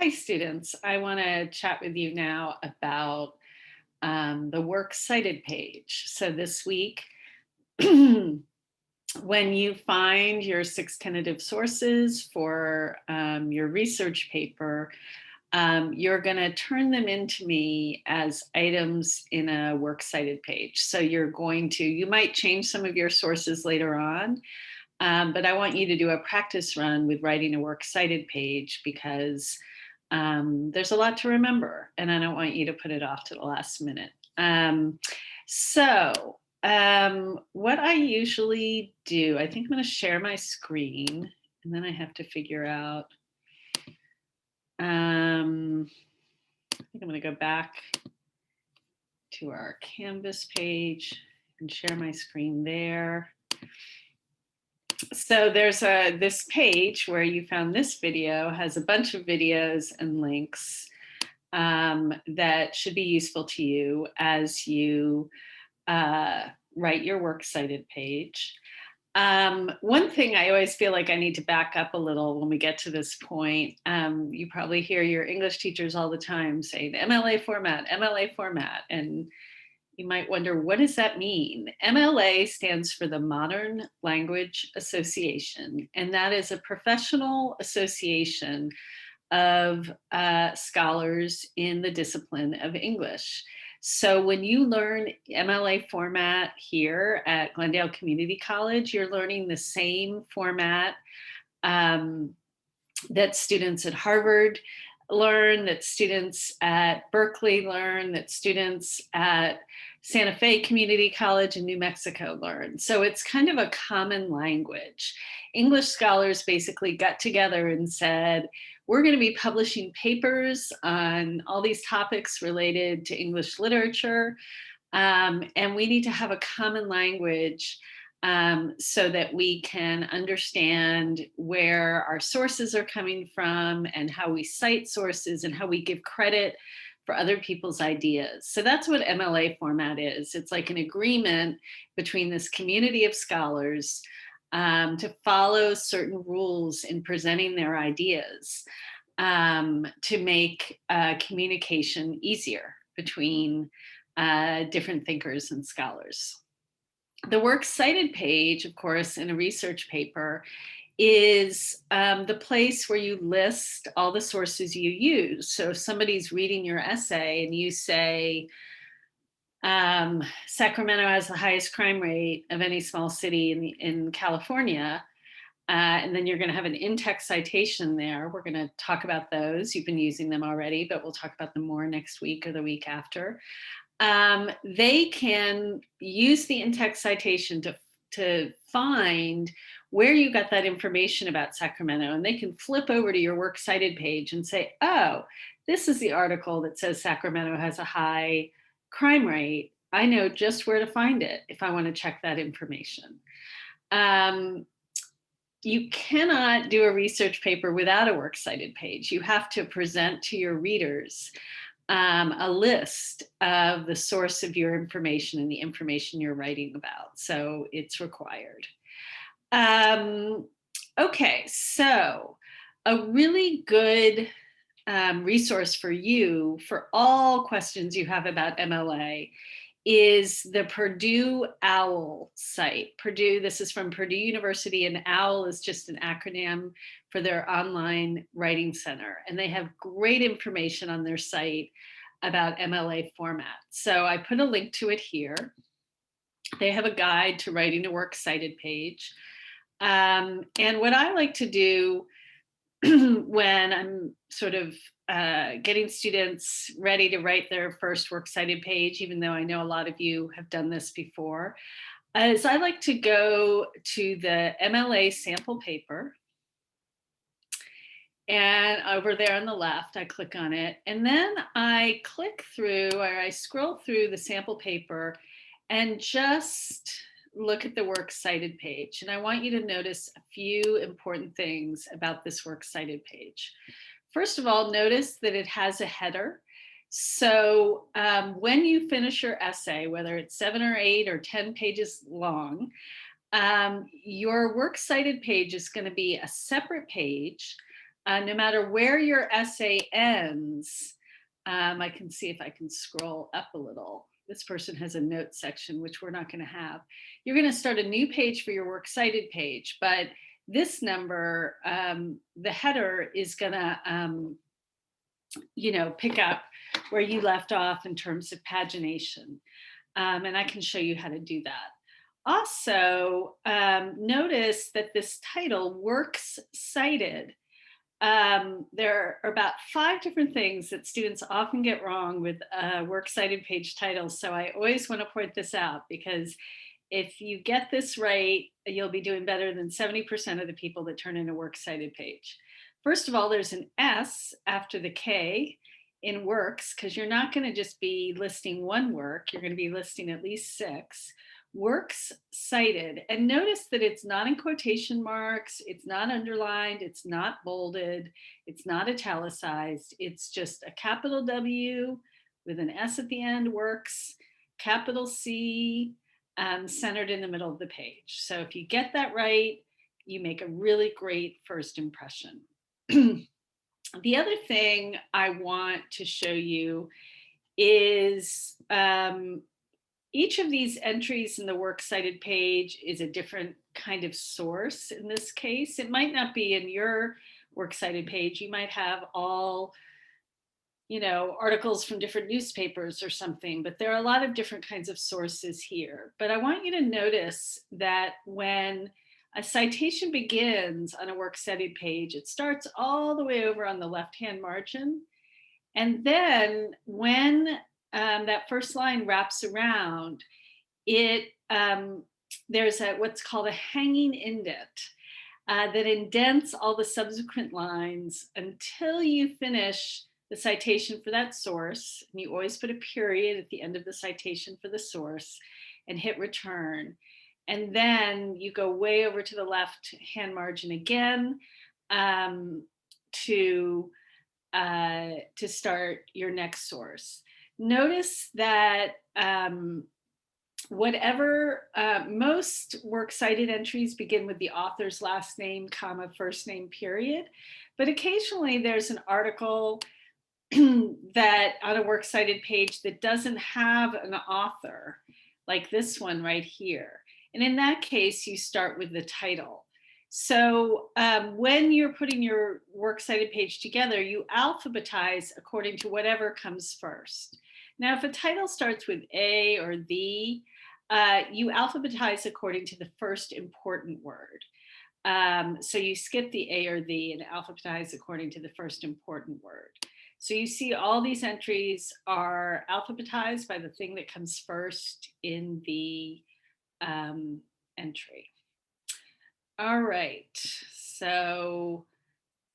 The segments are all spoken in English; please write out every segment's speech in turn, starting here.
Hi, students. I want to chat with you now about the Works Cited page. So this week, when you find your 6 tentative sources for your research paper, you're going to turn them into me as items in a Works Cited page. So you might change some of your sources later on, but I want you to do a practice run with writing a Works Cited page because there's a lot to remember, and I don't want you to put it off to the last minute. What I usually do, I think I'm going to share my screen, and then I have to figure out. I think I'm going to go back to our Canvas page and share my screen there. So there's this page where you found this video has a bunch of videos and links that should be useful to you as you write your Works Cited page. One thing I always feel like I need to back up a little when we get to this point. You probably hear your English teachers all the time saying MLA format, and you might wonder, what does that mean? MLA stands for the Modern Language Association, and that is a professional association of scholars in the discipline of English. So when you learn MLA format here at Glendale Community College, you're learning the same format that students at Harvard learn, that students at Berkeley learn, that students at Santa Fe Community College in New Mexico learn. So it's kind of a common language. English scholars basically got together and said, we're going to be publishing papers on all these topics related to English literature, and we need to have a common language so that we can understand where our sources are coming from and how we cite sources and how we give credit for other people's ideas. So that's what MLA format is. It's like an agreement between this community of scholars to follow certain rules in presenting their ideas to make communication easier between different thinkers and scholars. The Works Cited page, of course, in a research paper is the place where you list all the sources you use. So if somebody's reading your essay and you say, Sacramento has the highest crime rate of any small city in California, and then you're going to have an in-text citation there. We're going to talk about those. You've been using them already, but we'll talk about them more next week or the week after. They can use the in-text citation to find where you got that information about Sacramento, and they can flip over to your Works Cited page and say, oh, this is the article that says Sacramento has a high crime rate. I know just where to find it if I want to check that information. You cannot do a research paper without a Works Cited page. You have to present to your readers a list of the source of your information and the information you're writing about. So it's required. Okay, so a really good resource for you for all questions you have about MLA is the Purdue OWL site. Purdue, this is from Purdue University, and OWL is just an acronym for their online writing center. And they have great information on their site about MLA format. So I put a link to it here. They have a guide to writing a Works Cited page. And what I like to do when I'm sort of getting students ready to write their first Works Cited page, even though I know a lot of you have done this before, is I like to go to the MLA sample paper. And over there on the left, I click on it. And then I click through, or I scroll through the sample paper and just look at the Works Cited page. And I want you to notice a few important things about this Works Cited page. First of all, notice that it has a header. So when you finish your essay, whether it's 7 or 8 or 10 pages long, your Works Cited page is going to be a separate page no matter where your essay ends, I can see if I can scroll up a little. This person has a note section, which we're not going to have. You're going to start a new page for your works cited page, but this number, the header is going to, pick up where you left off in terms of pagination. And I can show you how to do that. Also, notice that this title, Works Cited, there are about 5 different things that students often get wrong with works cited page titles. So I always want to point this out, because if you get this right, you'll be doing better than 70% of the people that turn in a works cited page. First of all, there's an S after the K in works, because you're not going to just be listing one work, you're going to be listing at least 6. Works cited, and notice that it's not in quotation marks, it's not underlined, it's not bolded, it's not italicized, it's just a capital W with an S at the end, works, capital C, centered in the middle of the page. So if you get that right, you make a really great first impression. The other thing I want to show you is each of these entries in the works cited page is a different kind of source. In this case, it might not be in your works cited page. You might have all, articles from different newspapers or something, but there are a lot of different kinds of sources here. But I want you to notice that when a citation begins on a works cited page, it starts all the way over on the left-hand margin. And then when that first line wraps around, there's what's called a hanging indent that indents all the subsequent lines until you finish the citation for that source. And you always put a period at the end of the citation for the source and hit return. And then you go way over to the left hand margin again to start your next source. Notice that most works cited entries begin with the author's last name, comma, first name, period. But occasionally there's an article that on a works cited page that doesn't have an author, like this one right here. And in that case, you start with the title. So when you're putting your works cited page together, you alphabetize according to whatever comes first. Now, if a title starts with A or the, you alphabetize according to the first important word. So you skip the A or the and alphabetize according to the first important word. So you see all these entries are alphabetized by the thing that comes first in the entry. All right, so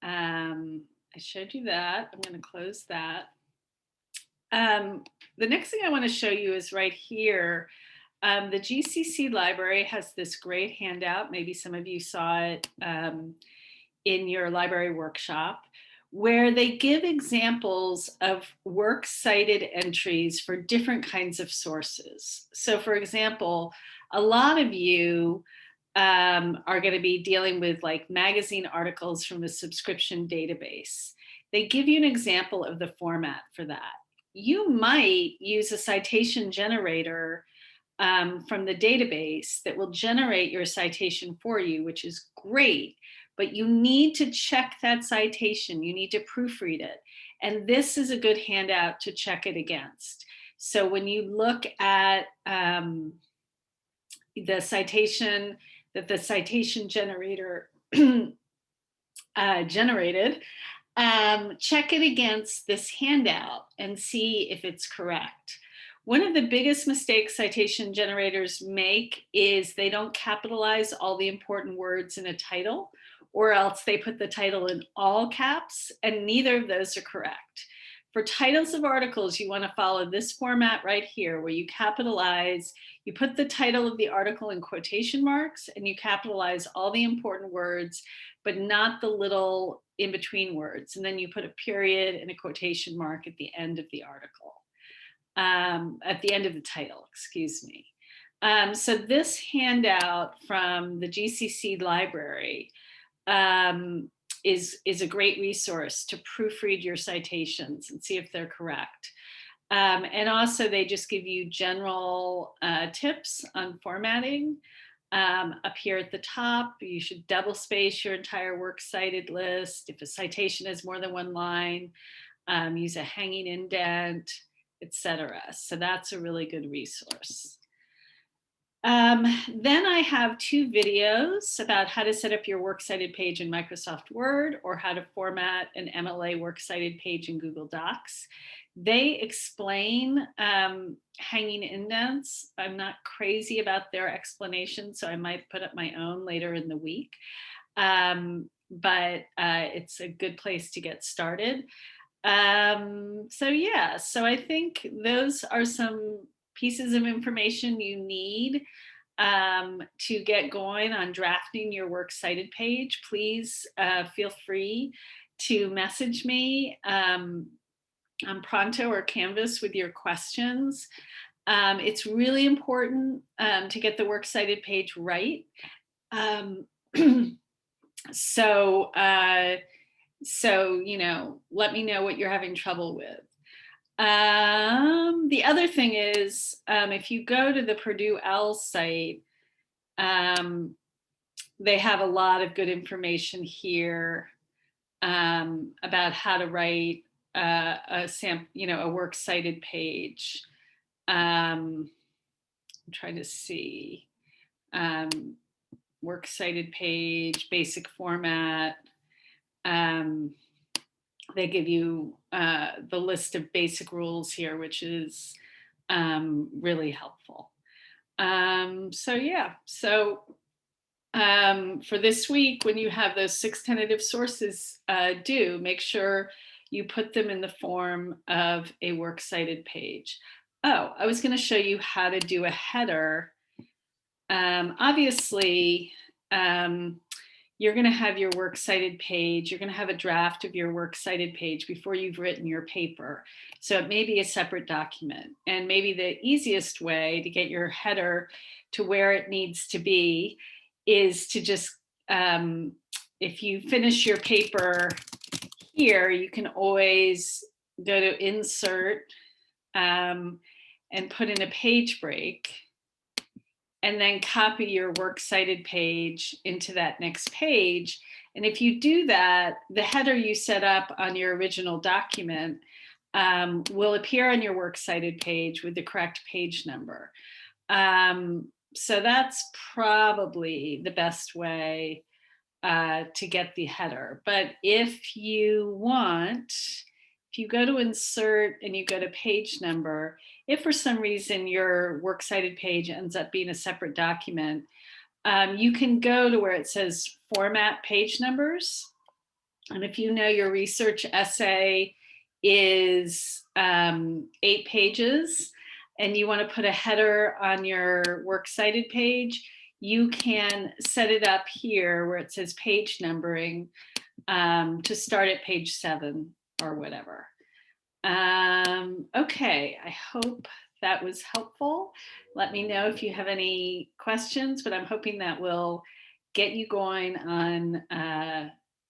I showed you that. I'm going to close that. The next thing I want to show you is right here. The GCC library has this great handout. Maybe some of you saw it in your library workshop, where they give examples of works cited entries for different kinds of sources. So for example, a lot of you are going to be dealing with like magazine articles from a subscription database. They give you an example of the format for that. You might use a citation generator from the database that will generate your citation for you, which is great, but you need to check that citation. You need to proofread it. And this is a good handout to check it against. So when you look at the citation that the citation generator generated, check it against this handout and see if it's correct. One of the biggest mistakes citation generators make is they don't capitalize all the important words in a title, or else they put the title in all caps, and neither of those are correct. For titles of articles, you want to follow this format right here, where you capitalize, you put the title of the article in quotation marks, and you capitalize all the important words, but not the little in-between words. And then you put a period and a quotation mark at the end of the article, at the end of the title, excuse me. So this handout from the GCC library is a great resource to proofread your citations and see if they're correct. And also they just give you general tips on formatting. Up here at the top, you should double space your entire works cited list. If a citation has more than one line, use a hanging indent, etc. So that's a really good resource. Then I have 2 videos about how to set up your works cited page in Microsoft Word or how to format an MLA works cited page in Google Docs. They explain hanging indents. I'm not crazy about their explanation, so I might put up my own later in the week. But it's a good place to get started. So yeah, so I think those are some pieces of information you need to get going on drafting your works cited page. Please feel free to message me on Pronto or Canvas with your questions. It's really important to get the works cited page right. So, you know, let me know what you're having trouble with. The other thing is, if you go to the Purdue L site, they have a lot of good information here about how to write a works cited page. I'm trying to see works cited page, basic format. They give you the list of basic rules here, which is really helpful. So yeah, so for this week, when you have those 6 tentative sources due, make sure you put them in the form of a works cited page. Oh, I was going to show you how to do a header. Obviously, you're going to have your works cited page. You're going to have a draft of your works cited page before you've written your paper. So it may be a separate document. And maybe the easiest way to get your header to where it needs to be is to just, if you finish your paper here, you can always go to Insert and put in a page break, and then copy your works cited page into that next page. And if you do that, the header you set up on your original document will appear on your works cited page with the correct page number. So that's probably the best way to get the header. But if you want, if you go to Insert and you go to page number, if for some reason your works cited page ends up being a separate document, you can go to where it says Format Page Numbers. And if you know your research essay is 8 pages and you want to put a header on your works cited page, you can set it up here where it says page numbering to start at page 7 or whatever. Okay, I hope that was helpful. Let me know if you have any questions, but I'm hoping that will get you going on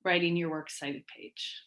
writing your works cited page.